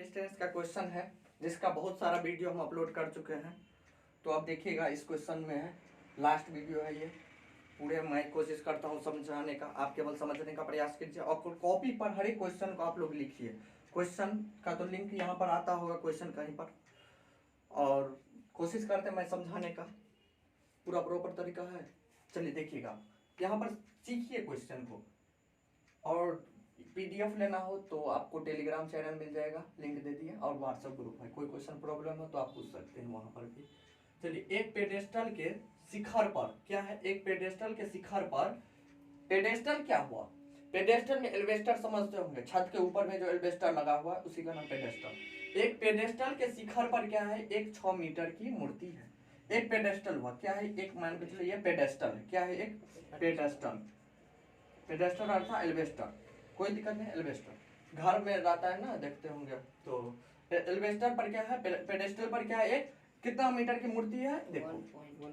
Distance का question है जिसका बहुत सारा वीडियो हम अपलोड कर चुके हैं, तो आप देखिएगा। इस क्वेश्चन में है, लास्ट वीडियो है ये। पूरे मैं कोशिश करता हूँ समझाने का, आप केवल समझने का प्रयास कीजिए और कॉपी पर हर एक क्वेश्चन को आप लोग लिखिए। क्वेश्चन का तो लिंक यहाँ पर आता होगा क्वेश्चन कहीं पर, और कोशिश करते हैं मैं समझाने का पूरा प्रॉपर तरीका है। चलिए देखिएगा, यहाँ पर सीखिए क्वेश्चन को, और पीडीएफ लेना हो तो आपको टेलीग्राम चैनल मिल जाएगा, लिंक दे दिए, और व्हाट्सएप ग्रुप है। कोई क्वेश्चन प्रॉब्लम हो तो आप पूछ सकते हैं वहां पर भी। चलिए, एक पेडेस्टल के शिखर पर क्या है, एक पेडेस्टल के शिखर पर, पेडेस्टल क्या हुआ, पेडेस्टल में एल्वेस्टर समझते होंगे, छत के ऊपर में जो एल्वेस्टर लगा हुआ है उसी का नाम पेडेस्टल। एक पेडेस्टल के शिखर पर क्या है, एक 6 मीटर की मूर्ति है। एक पेडेस्टल हुआ क्या है, एक मान के चलिए ये पेडेस्टल है, क्या है, एक पेडेस्टल। पेडेस्टल अर्थात एल्वेस्टर, कोई दिक्कत नहीं। एल्वेस्टर घर में रहता है ना, देखते होंगे। तो एल्वेस्टर पर क्या है, पेडेस्टल पर क्या है, एक कितना मीटर की मूर्ति है, देखो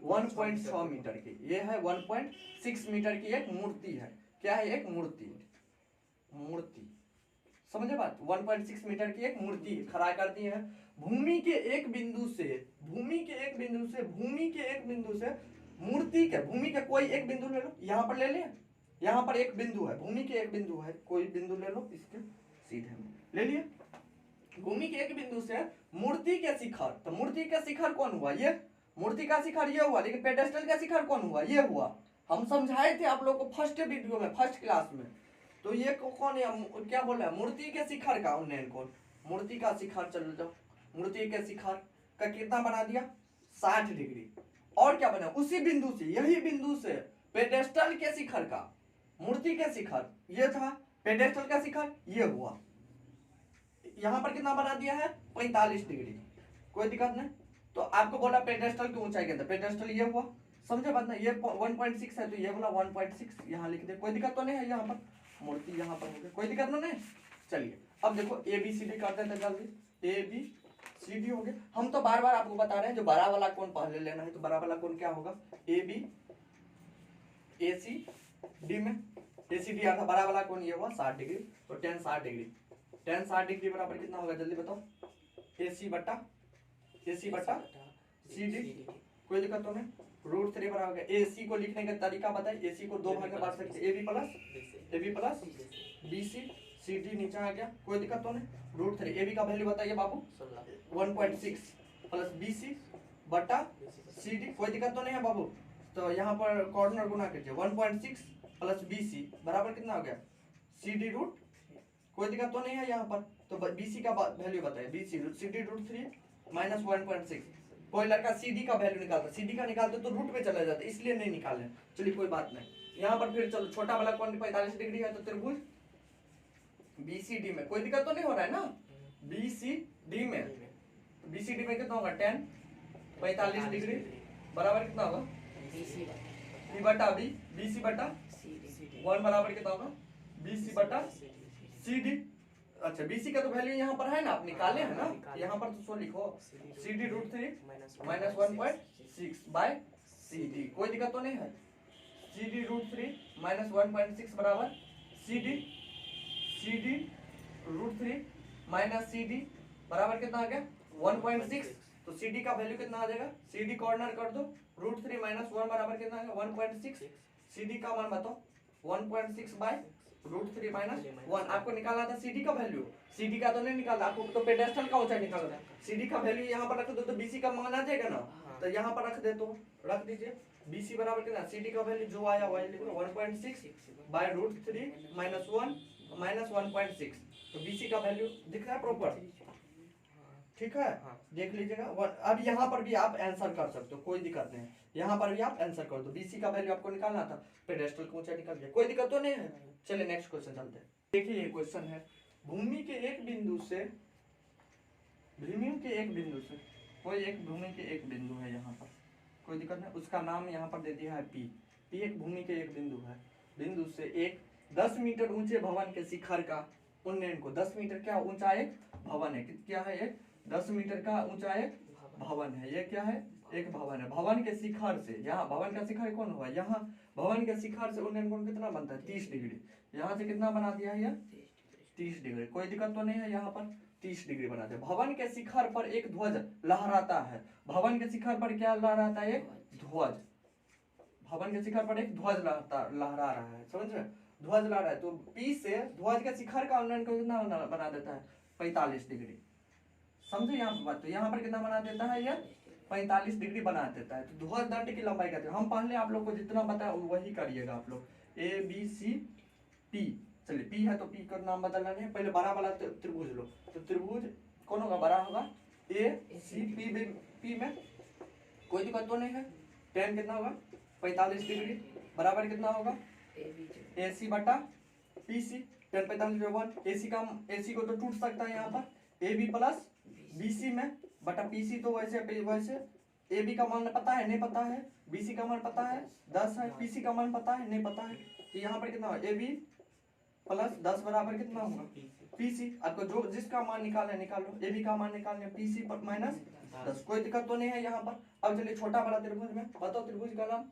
1.6 मीटर की। ये है 1.6 मीटर की एक मूर्ति है। क्या है, एक मूर्ति, मूर्ति समझे बात। 1.6 मीटर की एक मूर्ति खड़ा कर दी है। भूमि के एक बिंदु से, भूमि के एक बिंदु से, भूमि के एक बिंदु से मूर्ति के, भूमि के कोई एक बिंदु ले लो, यहां पर ले लें। यहाँ पर एक बिंदु है, भूमि के एक बिंदु है, कोई बिंदु ले लो, इसके सीधे में ले लिए। भूमि के एक बिंदु से मूर्ति के शिखर, तो मूर्ति का शिखर कौन हुआ, ये मूर्ति का शिखर ये हुआ, लेकिन पेडेस्टल का शिखर कौन हुआ, ये हुआ। हम समझाए थे आप लोग को फर्स्ट वीडियो में, फर्स्ट क्लास में। तो ये कौन है, क्या बोल रहा है, मूर्ति के शिखर का उन्नयन कौन, मूर्ति का शिखर। चलो जाओ, मूर्ति के शिखर का कितना बना दिया, 60 डिग्री। और क्या बना, उसी बिंदु से, यही बिंदु से पेडेस्टल के शिखर का, मूर्ति के शिखर ये था, पेडेस्टल का शिखर ये हुआ। यहां पर कितना बना दिया है, 45 डिग्री। कोई दिक्कत नहीं। तो आपको बोला पेडेस्टल की ऊंचाई कितना, पेडेस्टल ये हुआ, समझे बात ना। ये 1.6 है तो ये बोला 1.6 यहां लिख दे, कोई दिक्कत तो नहीं है। यहाँ पर मूर्ति यहाँ पर हो गई, कोई दिक्कत तो नहीं। चलिए अब देखो ABCD करते थे जल्दी। ABCD हो गया। हम तो बार बार आपको बता रहे हैं जो बड़ा वाला कोण पहले लेना है, तो बड़ा वाला कोण क्या होगा, ABACD में ACD आता बड़ा वाला कोण ये हुआ 60 डिग्री, तो tan 60 डिग्री, tan 60 डिग्री बराबर कितना होगा, जल्दी बताओ, AC बटा CD। कोई दिक्कत तो नहीं। √3 बराबर, AC को लिखने का तरीका बताइए। AC को दो भाग में बांट सकते हैं, AB प्लस BC, CD नीचे आ गया, कोई दिक्कत तो नहीं। √3 AB का वैल्यू बताइए बाबू, 1.6 प्लस BC बटा CD, कोई दिक्कत तो नहीं है बाबू। तो यहाँ पर कॉर्नर गुना कीजिए, 1.6 प्लस BC बराबर कितना हो गया, CD रूट, कोई दिक्कत तो नहीं है यहाँ पर। तो BC का वैल्यू बताइए, BC CD √3 माइनस 1.6। कोई लड़का CD का वैल्यू निकालता, CD का निकालते तो रूट पे चला जाता, इसलिए नहीं निकाले। चलिए कोई बात नहीं। यहाँ पर फिर चलो, छोटा वाला कोण 45 डिग्री है, तो त्रिभुज BCD में कोई दिक्कत तो नहीं हो रहा है ना, BCD में कितना होगा, tan 45 डिग्री बराबर कितना होगा, B बटा B, BC बटा 1 बराबर कितना होगा, BC बटा CD। अच्छा, BC का तो वैल्यू यहाँ पर है ना, आप निकाले हैं ना, यहाँ पर तो सो लिखो, CD √3 माइनस 1.6 बाय CD, कोई दिक्कत तो नहीं है। CD √3 माइनस 1.6 बराबर CD √3 माइनस CD बराबर कितना आ गया, 1.6। तो CD का वैल्यू कितना आ जाएगा, CD कॉर्नर कर दो, √3 माइनस 1 बराबर कितना आएगा, 1.6। CD का मान बताओ, 1.6 बाय √3 माइनस 1। आपको निकालना था CD का वैल्यू, CD का तो नहीं निकाला आपको, तो पेडेस्टल का ऊंचाई निकालना था। CD का वैल्यू यहाँ पर रख दो तो BC का मान आ जाएगा ना, तो यहाँ पर रख दे, तो रख दीजिए। BC बराबर कितना, CD का वैल्यू जो आया वही लिख लो, 1.6 बाय √3 माइनस 1 माइनस 1.6। तो BC का वैल्यू दिख रहा है प्रॉपर, ठीक है, देख लीजिएगा। अब यहाँ पर भी आप आंसर कर सकते हो, कोई दिक्कत नहीं। यहाँ पर भी आप आंसर कर दो, BC का वैल्यू आपको निकालना था, पेडेस्टल की ऊंचाई निकाल दिया, कोई दिक्कत तो नहीं है। चलिए नेक्स्ट क्वेश्चन चलते हैं। देखिए ये क्वेश्चन है, भूमि के एक बिंदु से, भूमि के एक बिंदु से, कोई एक भूमि के एक बिंदु है यहाँ पर, कोई दिक्कत नहीं, उसका नाम यहाँ पर दे दिया है P। एक भूमि के एक बिंदु है, बिंदु से एक 10 मीटर ऊंचे भवन के शिखर का उन्नयन को, 10 मीटर क्या ऊंचा एक भवन है, क्या है, एक 10 मीटर का ऊंचा एक भवन है, ये क्या है, एक भवन है। भवन के शिखर से, यहाँ भवन का शिखर कौन हुआ, यहाँ भवन के शिखर से उन्नयन कोण कितना बनता है, 30 डिग्री। यहाँ से कितना बना दिया है, 30 डिग्री, कोई दिक्कत तो नहीं है यहाँ पर। 30 डिग्री बनाते हैं। भवन के शिखर पर एक ध्वज लहराता है। भवन के शिखर पर क्या लहराता है? एक ध्वज। भवन के शिखर पर एक ध्वज लहरा रहा है, समझ रहे? ध्वज लहरा है, तो P से ध्वज के शिखर का उन्नयन कितना बना देता है? 45 डिग्री। समझे यहाँ पर बात? तो यहाँ पर कितना बना देता है? ये 45 डिग्री बना देता है। तो ध्वज दंड की लंबाई कहते हैं। हम पहले आप लोग को जितना बताया वही करिएगा आप लोग। ABCP, चलिए P है तो P का नाम बदलना नहीं है, पहले बड़ा वाला त्रिभुज लो। तो त्रिभुज कौन होगा? बड़ा होगा ACP में कोई दिक्कत तो नहीं है। tan कितना होगा? 45 डिग्री बराबर कितना होगा? AC बटा PC। tan 45 1 AC को तो टूट सकता है यहाँ पर। AB प्लस BC में बटा PC, तो वैसे AB का मान पता है? नहीं पता है। BC का मान पता है? 10 है। PC का मान पता है? नहीं पता है। तो यहाँ पर कितना होगा? AB प्लस 10 बराबर कितना होगा? PC। आपको जो जिसका मान निकालना है निकाल लो। AB का मान निकालने PC पर माइनस 10, कोई दिक्कत तो नहीं है यहाँ पर। अब चलिए छोटा बड़ा त्रिभुज में बताओ। त्रिभुज का नाम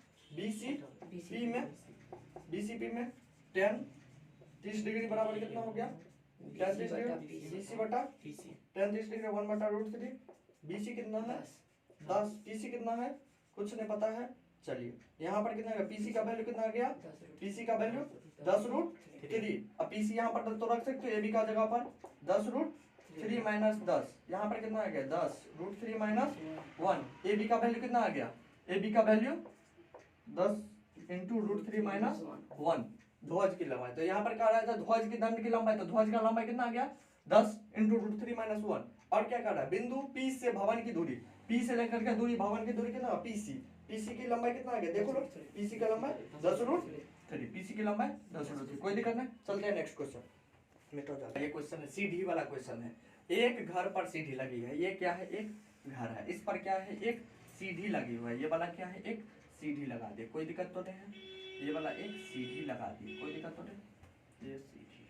BCP में tan 30 डिग्री बराबर कितना हो गया? tan 30 डिग्री BC बटा tan 30 डिग्री 1/√3। BC कितना है? 10। PC कितना है? कुछ नहीं पता है। चलिए यहाँ पर कितना है? PC का वैल्यू कितना आ गया? PC का वैल्यू 10√3। अब PC यहाँ पर तो रख सकते हो AB का जगह पर 10√3 माइनस 10। यहाँ पर कितना आ गया? 10√3 माइनस 1। AB का वैल्यू कितना आ गया? AB का वैल्यू 10 इंटू √3 माइनस 1 ध्वज की लंबाई। तो यहाँ पर क्या रहा था? ध्वज की दंड की लंबाई। तो ध्वज का लंबाई कितना आ गया? 10 इंटू √3 माइनस 1। और क्या कर रहा है? बिंदु P से भवन की दूरी, P से लेकर के दूरी भवन की दूरी कितना? PC की लंबाई कितना आ गया? देखो लो, PC का लंबाई 10√3। PC की लंबाई 10√3। कोई दिक्कत नहीं। चलते हैं नेक्स्ट क्वेश्चन। मिट हो जाता है। ये क्वेश्चन है सीढ़ी वाला क्वेश्चन है। एक घर पर सीढ़ी लगी है। ये क्या है? एक घर है। इस पर क्या है? एक सीढ़ी लगी हुई है। ये वाला क्या है? एक सीढ़ी लगा दे, कोई दिक्कत तो नहीं है। ये वाला एक सीढ़ी लगा दी, कोई दिक्कत तो नहीं। ये सीढ़ी,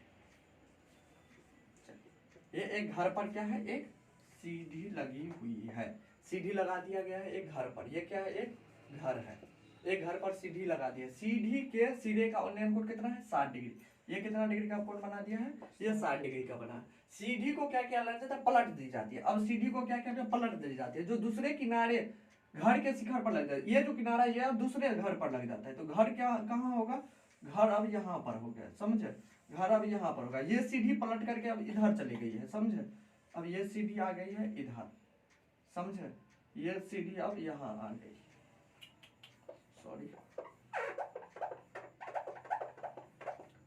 ये एक घर पर क्या है? एक सीढ़ी लगी हुई है। सीढ़ी लगा दिया गया है एक घर पर। ये क्या है? एक घर है। एक घर पर सीढ़ी लगा दी है। सीढ़ी के सिरे का उन्नयन कोण कितना है? 60 डिग्री। ये कितना डिग्री का कोण बना दिया है? ये 60 डिग्री का बना है। सीढ़ी को क्या क्या लग जाता है? पलट दी जाती है। अब सीढ़ी को क्या क्या पलट दी जाती है? जो दूसरे किनारे घर के शिखर पर लग जाता है। ये जो किनारा ये अब दूसरे घर पर लग जाता है। तो घर क्या कहाँ होगा? घर अब यहाँ पर हो गया, समझे? घर अब यहाँ पर होगा। ये सीढ़ी पलट करके अब इधर चली गई है, समझे? अब ये सीढ़ी आ गई है इधर, समझे? ये सीढ़ी अब यहाँ आ गई, सॉरी।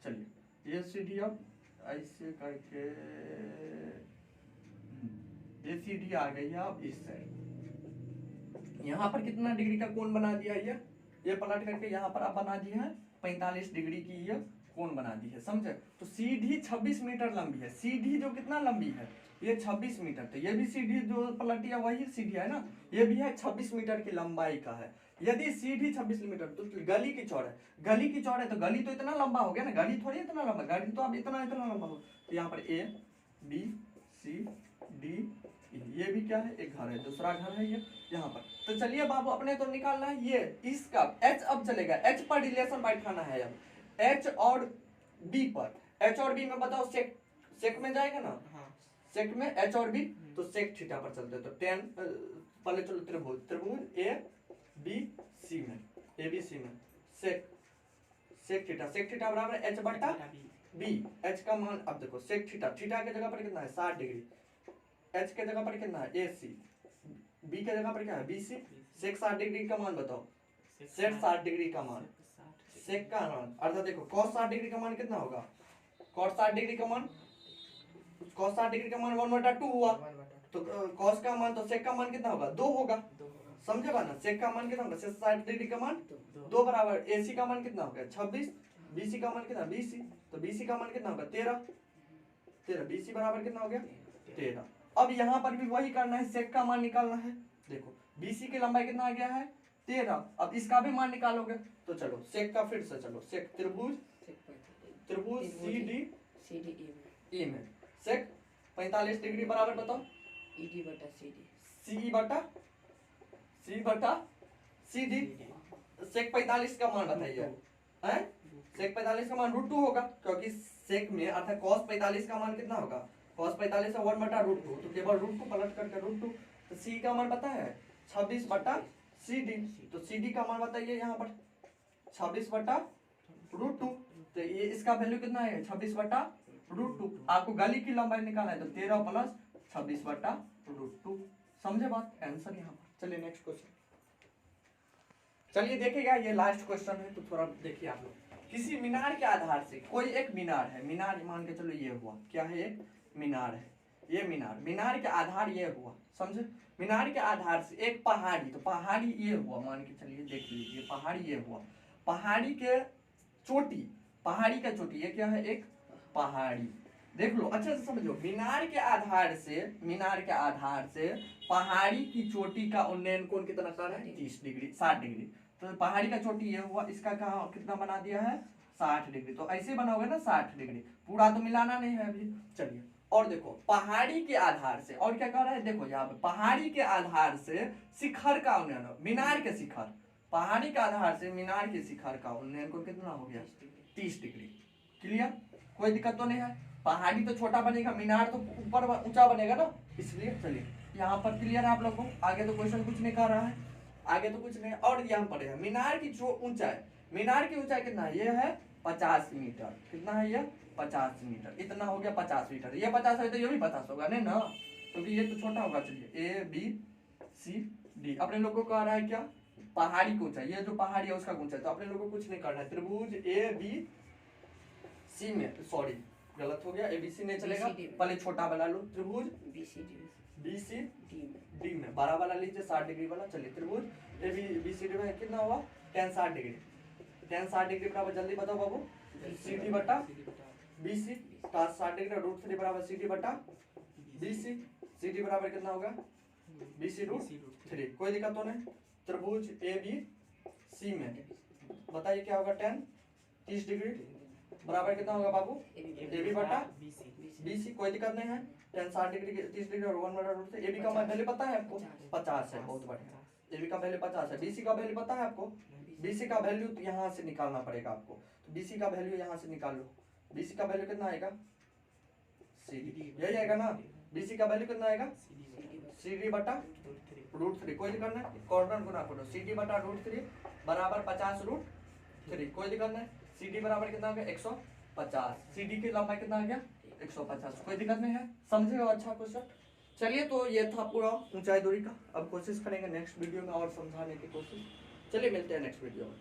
चलिए ये सीढ़ी अब ऐसे करके ये सीढ़ी आ गई है अब इस साइड। यहाँ पर कितना डिग्री का कोण बना दिया है? ये पलट करके यहाँ पर अब बना दिया है 45 डिग्री की ये कोण बना दी है, समझे? तो सीढ़ी 26 मीटर लंबी है। सीढ़ी जो कितना लंबी है? ये 26 मीटर। तो ये भी सीढ़ी जो पलटी है वही सीढ़ी है ना, ये भी है 26 मीटर की लंबाई का है। यदि सीढ़ी 26 मीटर तो गली की चौड़ाई, गली की चौड़ाई तो गली तो इतना लंबा हो गया ना, गली थोड़ी इतना लंबा, गली तो अब इतना लंबा हो। तो यहाँ पर A B C D E, ये भी क्या है? एक घर है। दूसरा घर है ये यहाँ पर। तो चलिए बाबू अपने तो निकालना है ये इसका H अब चलेगा। H पर रिलेशन बैठाना है। अब H और B पर, H और B में बताओ सेक में जाएगा ना? सेक में H और B, तो सेक थीटा पर चलते हैं। तो tan पहले चलो त्रिभुज A B C में, ABC में सेक थीटा बराबर H बटा B। H का मान अब देखो, सेक थीटा के जगह पर कितना है? 60 डिग्री। H के जगह पर कितना है? AC। B के जगह पर क्या है? BC। सेक 60 डिग्री का मान बताओ। सेक 60 डिग्री का मान, सेक का मान अर्थात देखो cos 60 डिग्री का मान कितना होगा? cos 60 डिग्री का मान 1/2 हुआ। तो cos का मान तो सेक का मान कितना होगा? 2 होगा, समझे बा ना? सेक का मान कितना होगा? 60 डिग्री का मान 2 बराबर AC का मान कितना होगा? 26। BC का मान कितना? 20। तो BC का मान कितना होगा? 13। BC बराबर कितना हो गया? 13। अब यहाँ पर भी वही करना है, सेक का मान निकालना है। देखो BC की लंबाई कितना आ गया है? 13। अब इसका भी मान निकालोगे तो चलो सेक का फिर से चलो। सेक त्रिभुज CD में सेक 45 डिग्री बराबर बताओ CE बटा CD। सेक 45 का मान बताइए, सेक 45 का मान √2 होगा, क्योंकि सेक में अर्थात cos 45 का मान कितना होगा? cos 45 है 1/√2, तो केवल √2 पलट करके √2। तो c का मान पता है 26/CD, तो CD का मान बताइए यहाँ पर 26/√2। तो ये इसका वैल्यू कितना है 26/√2। आपको गली की लंबाई निकालना है तो 13 + 26/√2। समझे बात, आंसर यहाँ पर। चलिए नेक्स्ट क्वेश्चन, चलिए देखिएगा ये लास्ट क्वेश्चन है, तो थोड़ा देखिए आप लोग। किसी मीनार के आधार से, कोई एक मीनार है, मीनार मान के चलो ये हुआ, क्या है एक मीनार है, ये मीनार के आधार ये हुआ, समझे। मीनार के आधार से एक पहाड़ी, तो पहाड़ी ये हुआ मान के चलिए, देख लीजिए पहाड़ी ये हुआ, पहाड़ी के चोटी, पहाड़ी का चोटी, ये क्या है एक पहाड़ी। देख लो अच्छे से समझो, मीनार के आधार से पहाड़ी की चोटी का उन्नयन कोण कितना कर है 30 डिग्री 60 डिग्री। तो पहाड़ी का चोटी ये हुआ, इसका कहा कितना बना दिया है 60 डिग्री। तो ऐसे बनाओगे ना 60 डिग्री, पूरा तो मिलाना नहीं है अभी। चलिए और देखो पहाड़ी के आधार से, और क्या कह रहा है देखो यहाँ पे, पहाड़ी के आधार से शिखर का उन्नयन, मीनार के शिखर, पहाड़ी के आधार से मीनार के शिखर का उन्नयन कोण कितना हो गया 30 डिग्री। क्लियर, कोई दिक्कत तो नहीं है। पहाड़ी तो छोटा बनेगा, मीनार तो ऊपर ऊंचा बनेगा ना, इसलिए। चलिए यहाँ पर क्लियर है आप लोगों को, आगे तो क्वेश्चन कुछ नहीं कर रहा है, आगे तो कुछ नहीं। और यहाँ पर है मीनार की जो ऊंचाई, मीनार की ऊंचाई कितना है, ये है 50 मीटर। कितना है ये 50 मीटर, इतना हो गया 50 मीटर। ये 50 है तो ये भी 50 होगा नहीं ना, क्योंकि ये तो छोटा होगा। चलिए ABCD, अपने लोग को कह रहा है क्या पहाड़ी की ऊंचाई, ये जो पहाड़ी है उसका ऊंचाई, तो अपने लोग को कुछ नहीं करना है। त्रिभुज ABC में, सॉरी गलत हो गया, ABC नहीं चलेगा, पहले छोटा वाला लो, त्रिभुज BCD में बड़ा वाला लीजिए 60 डिग्री वाला। चलिए त्रिभुज ABCD में कितना हुआ tan 60 डिग्री, tan 60 डिग्री बराबर, जल्दी बताओ बाबू, CD बटा BC, tan 60 डिग्री √3 बराबर CD बटा BC, CD बराबर कितना होगा BC √3। कोई दिक्कत तो नहीं। त्रिभुज ABC में बताइए क्या होगा tan 30 डिग्री बराबर कितना होगा बाबू AB बटा BC। कोई दिक्कत नहीं है, tan 60 डिग्री 30 डिग्री और 1/√3। AB का वैल्यू पता है आपको 50 है, बहुत बढ़िया। AB का वैल्यू 50 है। BC का वैल्यू पता है आपको, BC का वैल्यू तो यहाँ से निकालना पड़ेगा आपको, तो BC का वैल्यू यहाँ से निकाल लो। BC का वैल्यू कितना आएगा CD, यही आएगा ना। BC का वैल्यू कितना आएगा CD बटा √3। कोई दिक्कत नहीं, कॉर्नर गुना करो, CD बटा √3 बराबर 50√3। कोई दिक्कत नहीं। CD बराबर कितना हो गया 150, CD की लंबाई कितना आ गया 150। कोई दिक्कत नहीं है, समझे हो अच्छा क्वेश्चन। चलिए तो ये था पूरा ऊंचाई दूरी का, अब कोशिश करेंगे नेक्स्ट वीडियो में और समझाने की कोशिश। चलिए मिलते हैं नेक्स्ट वीडियो में।